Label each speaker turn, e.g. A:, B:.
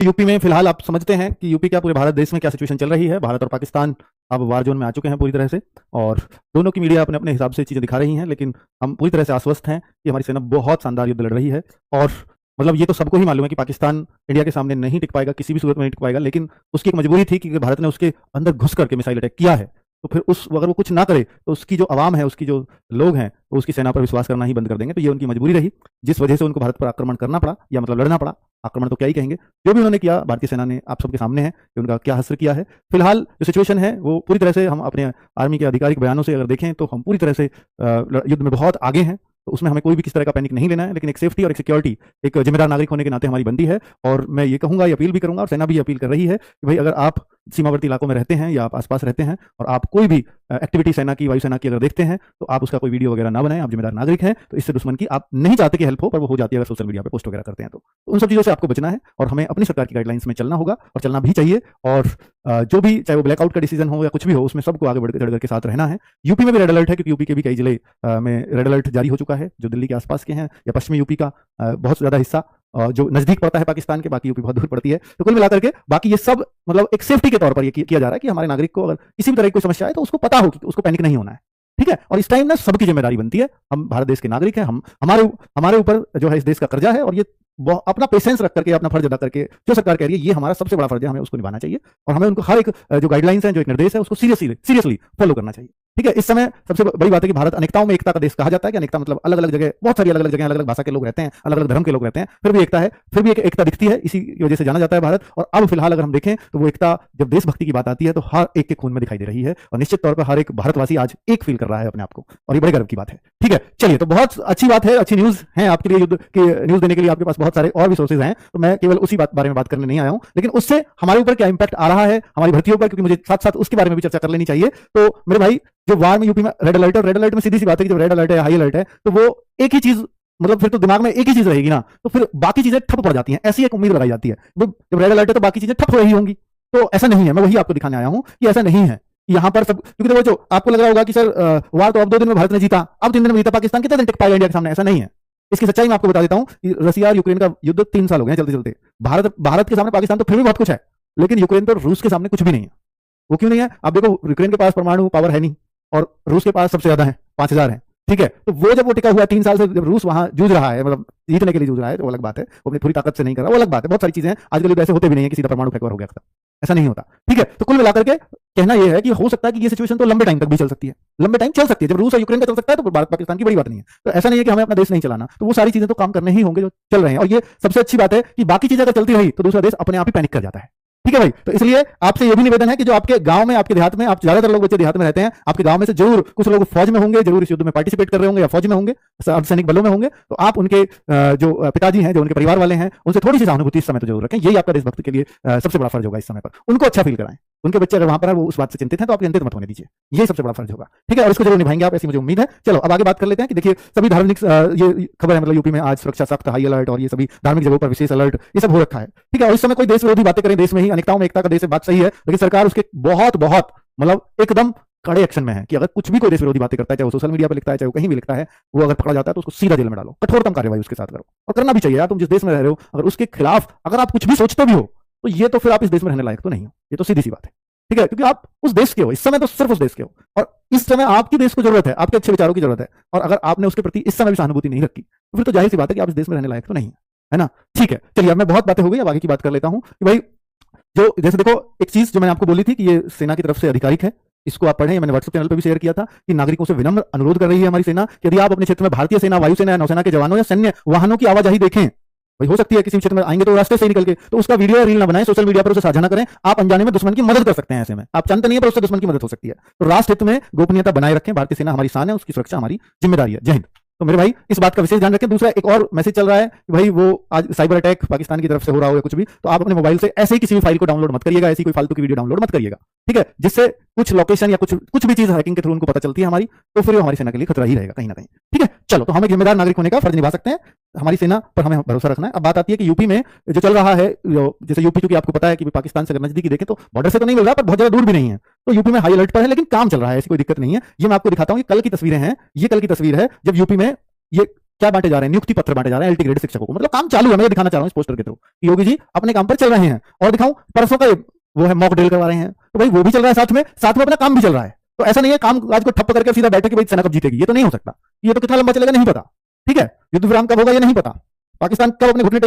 A: UP में फिलहाल आप समझते हैं कि यूपी क्या पूरे भारत देश में क्या सिचुएशन चल रही है। भारत और पाकिस्तान अब वार जोन में आ चुके हैं पूरी तरह से, और दोनों की मीडिया अपने अपने हिसाब से चीज़ें दिखा रही हैं, लेकिन हम पूरी तरह से आश्वस्त हैं कि हमारी सेना बहुत शानदार युद्ध लड़ रही है। और मतलब ये तो सबको ही मालूम है कि पाकिस्तान इंडिया के सामने नहीं टिक पाएगा, किसी भी सूरत में नहीं टिक पाएगा, लेकिन उसकी एक मजबूरी थी कि भारत ने उसके अंदर घुस करके मिसाइल अटैक किया है, तो फिर उस अगर वो कुछ ना करे तो उसकी जो आवाम है, उसकी जो लोग हैं, वो उसकी सेना पर विश्वास करना ही बंद कर देंगे। तो ये उनकी मजबूरी रही, जिस वजह से उनको भारत पर आक्रमण करना पड़ा, या मतलब लड़ना पड़ा। आक्रमण तो क्या ही कहेंगे, जो भी उन्होंने किया भारतीय सेना ने आप सबके सामने है कि उनका क्या हश्र किया है। फिलहाल जो सिचुएशन है वो पूरी तरह से हम अपने आर्मी के आधिकारिक बयानों से अगर देखें तो हम पूरी तरह से युद्ध में बहुत आगे हैं। तो उसमें हमें कोई भी किस तरह का पैनिक नहीं लेना है, लेकिन एक सेफ्टी और एक सिक्योरिटी एक जिम्मेदार नागरिक होने के नाते हमारी बनती है। और मैं ये कहूंगा, ये अपील भी करूंगा, और सेना भी अपील कर रही है कि भाई अगर आप सीमावर्ती इलाकों में रहते हैं या आप आसपास रहते हैं और आप कोई भी एक्टिविटी सेना की, वायुसेना की अगर देखते हैं, तो आप उसका कोई वीडियो वगैरह ना बनाएं। आप जिम्मेदार नागरिक हैं, तो इससे दुश्मन की आप नहीं चाहते कि हेल्प हो, पर वो हो जाती है अगर सोशल मीडिया पे पोस्ट वगैरह करते हैं। तो उन सब चीज़ों से आपको बचना है और हमें अपनी सरकार की गाइडलाइंस में चलना होगा, और चलना भी चाहिए। और जो भी, चाहे वो ब्लैकआउट का डिसीजन हो या कुछ भी हो, उसमें सबको आगे बढ़ के साथ रहना है। यूपी में भी रेड अलर्ट है, क्योंकि यूपी के भी कई जिले में रेड अलर्ट जारी हो चुका है, जो दिल्ली के आसपास के हैं या पश्चिमी यूपी का बहुत ज़्यादा हिस्सा जो नजदीक पड़ता है पाकिस्तान के, बाकी यूपी बहुत दूर पड़ती है। तो कुल मिलाकर के बाकी ये सब मतलब एक सेफ्टी के तौर पर ये किया जा रहा है कि हमारे नागरिक को अगर किसी भी तरह की कोई समस्या है तो उसको पता हो कि उसको पैनिक नहीं होना है, ठीक है। और इस टाइम ना सबकी जिम्मेदारी बनती है, हम भारत देश के नागरिक हैं, हम हमारे ऊपर जो है इस देश का कर्जा है, और ये अपना पेशेंस रख करके, अपना फर्ज अदा करके जो सरकार कह रही है, ये हमारा सबसे बड़ा फर्ज है, हमें उसको निभाना चाहिए। और हमें उनको हर एक जो गाइडलाइंस है, जो एक निर्देश है, उसको सीरियसली फॉलो करना चाहिए, ठीक है। इस समय सबसे बड़ी बात है कि भारत अनेकताओं में एकता का देश कहा जाता है। कि अनेकता मतलब अलग अलग जगह, बहुत सारी अलग अलग जगह, अलग अलग भाषा के लोग रहते हैं, अलग अलग धर्म के लोग रहते हैं, फिर भी एकता है, फिर भी एक एकता दिखती है, इसी की वजह से जाना जाता है भारत। और अब फिलहाल अगर हम देखें तो वो एकता जब देशभक्ति की बात आती है तो हर एक के खून में दिखाई दे रही है, और निश्चित तौर पर हर एक भारतवासी आज एक फील कर रहा है अपने आप को, और ये बड़े गर्व की बात है, ठीक है। चलिए, तो बहुत अच्छी बात है, अच्छी न्यूज है आपके लिए। युद्ध की न्यूज देने के लिए आपके पास बहुत सारे और भी सोर्सेज हैं, तो मैं केवल उसी बारे में बात करने नहीं आया हूं, लेकिन उससे हमारे ऊपर क्या इंपैक्ट आ रहा है हमारी भर्तियों पर, क्योंकि मुझे साथ साथ उसके बारे में भी चर्चा कर लेनी चाहिए। तो मेरे भाई, जो वार में यूपी में रेड अलर्ट है, रेड अलर्ट में सीधी सी बात है कि जब रेड अलर्ट है या हाई अलर्ट है, तो वो एक ही चीज, मतलब फिर तो दिमाग में एक ही चीज रहेगी ना, तो फिर बाकी चीजें ठप पड़ जाती हैं, ऐसी एक उम्मीद लगाई जाती है। जब रेड अलर्ट है तो बाकी चीजें ठप हो रही होंगी, तो ऐसा नहीं है। मैं वही आपको दिखाने आया हूं कि ऐसा नहीं है यहाँ पर सब, क्योंकि देखो, जो आपको लग रहा होगा कि सर वार तो अब 2 दिन में भारत ने जीता, अब 3 दिन में जीता, पाकिस्तान कितने दिन टिक पाएगा इंडिया के सामने, ऐसा नहीं है। इसकी सच्चाई मैं आपको बता देता हूं कि रसिया और यूक्रेन का युद्ध 3 साल हो गए चलते चलते। भारत के सामने पाकिस्तान तो फिर भी बहुत कुछ है, लेकिन यूक्रेन तो रूस के सामने कुछ भी नहीं है। वो क्यों नहीं है? आप देखो, यूक्रेन के पास परमाणु पावर है नहीं, और रूस के पास सबसे ज्यादा है, 5000 है, ठीक है। तो वो जब वो टिका हुआ 3 साल से, जब रूस वहां जूझ रहा है, मतलब जीतने के लिए जूझ रहा है, तो वो अलग बात है, वो अपनी पूरी ताकत से नहीं कर रहा, वो अलग बात है। बहुत सारी चीजें हैं आजकल युद्ध ऐसे होते भी नहीं है कि सीधा परमाणु फेंकवर हो गया था, ऐसा नहीं होता, ठीक है। तो कुल मिलाकर के कहना यह है कि हो सकता है कि ये सिचुएशन तो लंबे टाइम तक भी चल सकती है, लंबे टाइम चल सकती है। जब रूस और यूक्रेन का चल सकता है तो भारत पाकिस्तान की बड़ी बात नहीं है। तो ऐसा नहीं है कि हमें अपना देश नहीं चलाना, तो वो सारी चीजें तो काम करने ही होंगे जो चल रहे हैं। और ये सबसे अच्छी बात है कि बाकी चीजें अगर चलती रही तो दूसरा देश अपने आप ही पैनिक कर जाता है, ठीक है भाई। तो इसलिए आपसे यह भी निवेदन है कि जो आपके गांव में, आपके देहात में, आप ज्यादातर लोग बच्चे देहात में रहते हैं, आपके गांव में से जरूर कुछ लोग फौज में होंगे, जरूर इस युद्ध में पार्टिसिपेट कर रहे होंगे या फौज में होंगे, अर्धसैनिक बलों में होंगे। तो आप उनके जो पिताजी हैं, जो उनके परिवार वाले हैं, उनसे थोड़ी सी सहानुभूति इस समय तो जरूर रखें। यही आपका देशभक्त के लिए सबसे बड़ा फर्ज होगा इस समय पर। उनको अच्छा फील कराएं, उनके बच्चे अगर वहां पर है वो उस बात से चिंतित हैं, तो आप चिंतित मत होने दीजिए, यही सबसे बड़ा फर्ज होगा, ठीक है। और इसको जरूर निभाएंगे आप, ऐसी मुझे उम्मीद है। चलो अब आगे बात कर लेते हैं कि देखिए, सभी धार्मिक ये खबर है, मतलब यूपी में आज सुरक्षा सख्त, हाई अलर्ट, और ये सभी धार्मिक जगहों पर विशेष अलर्ट, ये सब हो रखा है, ठीक है। और इस समय कोई देश विरोधी बातें करें, देश में ही अनेकताओं में एकता का देश है, बात सही है, लेकिन सरकार उसके बहुत बहुत मतलब एकदम कड़े एक्शन में है कि अगर कुछ भी कोई देश विरोधी बातें करता है, चाहे वो सोशल मीडिया पर लिखता है, चाहे वो कहीं भी लिखता है, वो अगर पकड़ा जाता है तो उसको सीधा जेल में डालो, कठोरतम कार्यवाही उसके साथ करो। और करना भी चाहिए यार, तुम जिस देश में रह रहे हो, अगर उसके खिलाफ अगर आप कुछ भी सोचते भी हो, तो ये तो फिर आप इस देश में रहने लायक तो नहीं हो, ये तो सीधी सी बात है, ठीक है। क्योंकि आप उस देश के हो, इस समय तो सिर्फ उस देश के हो, और इस समय आपकी देश को जरूरत है, आपके अच्छे विचारों की जरूरत है। और अगर आपने उसके प्रति इस समय भी सहानुभूति नहीं रखी, तो फिर तो जाहिर सी बात है कि आप इस देश में रहने लायक तो नहीं है ना, ठीक है। चलिए, अब मैं बहुत बातें हो गई, अब आगे की बात कर लेता हूं कि भाई, जो जैसे देखो, एक चीज जो मैंने आपको बोली थी कि ये सेना की तरफ से आधिकारिक है, इसको आप पढ़ें, मैंने व्हाट्सएप चैनल पर भी शेयर किया था कि नागरिकों से विनम्र अनुरोध कर रही है हमारी सेना कि यदि आप अपने क्षेत्र में भारतीय सेना, वायुसेना या नौसेना के जवानों या सैन्य वाहनों की आवाजाही देखें, भाई हो सकती है किसी क्षेत्र में आएंगे तो रास्ते से ही निकल के, तो उसका वीडियो या रील ना बनाएं, सोशल मीडिया पर उसे साझा ना करें। आप अनजाने में दुश्मन की मदद कर सकते हैं, ऐसे में आप जानते नहीं है, पर उससे दुश्मन की मदद हो सकती है। तो राष्ट्र हित में गोपनीयता बनाए रखें, भारतीय सेना हमारी शान है, उसकी सुरक्षा हमारी जिम्मेदारी है। जय हिंद। तो मेरे भाई, इस बात का विशेष ध्यान रखें। दूसरा एक और मैसेज चल रहा है कि भाई वो आज साइबर अटैक पाकिस्तान की तरफ से हो रहा हो या कुछ भी, तो आप अपने मोबाइल से ऐसे ही किसी भी फाइल को डाउनलोड मत करिएगा, ऐसी कोई फालतू की वीडियो डाउनलोड मत करिएगा, ठीक है। जिससे कुछ लोकेशन या कुछ भी चीज हैकिंग के थ्रू उनको पता चलती है हमारी, तो फिर वो हमारी सेना के लिए खतरा ही रहेगा कहीं ना कहीं, ठीक है। चलो, तो हमें जिम्मेदार नागरिक होने का फर्ज निभा सकते हैं, हमारी सेना पर हमें भरोसा रखना है। अब बात आती है कि यूपी में जो चल रहा है, जैसे यूपी, क्योंकि आपको पता है कि पाकिस्तान से अगर नजदीकी देखें तो बॉर्डर से तो नहीं मिल रहा, पर बहुत ज्यादा दूर भी नहीं है, तो यूपी में हाई अलर्ट पर है, लेकिन काम चल रहा है, ऐसी कोई दिक्कत नहीं है। ये मैं आपको दिखाता हूं, ये कल की तस्वीरें हैं, ये कल की तस्वीर है जब यूपी में ये क्या बांटे जा रहे हैं, नियुक्ति पत्र बांटे जा रहे हैं एलटी ग्रेड शिक्षकों को। मतलब काम चालू है, मैं ये दिखाना चाह रहा हूँ इस पोस्टर के थ्रू। योगी जी अपने काम पर चल रहे हैं। और दिखाऊं, परसों का वो है मॉक ड्रिल करवा रहे हैं, तो भाई वो भी चल रहा है, साथ में अपना काम भी चल रहा है। तो ऐसा नहीं है काम आज को ठप्प करके सीधा बैठे कि भाई सेना कब जीतेगी, ये तो नहीं हो सकता। ये तो कितना लंबा चलेगा नहीं पता। ठीक है, युद्ध विराम कब होगा ये नहीं पता, पाकिस्तान कब अपने घुटने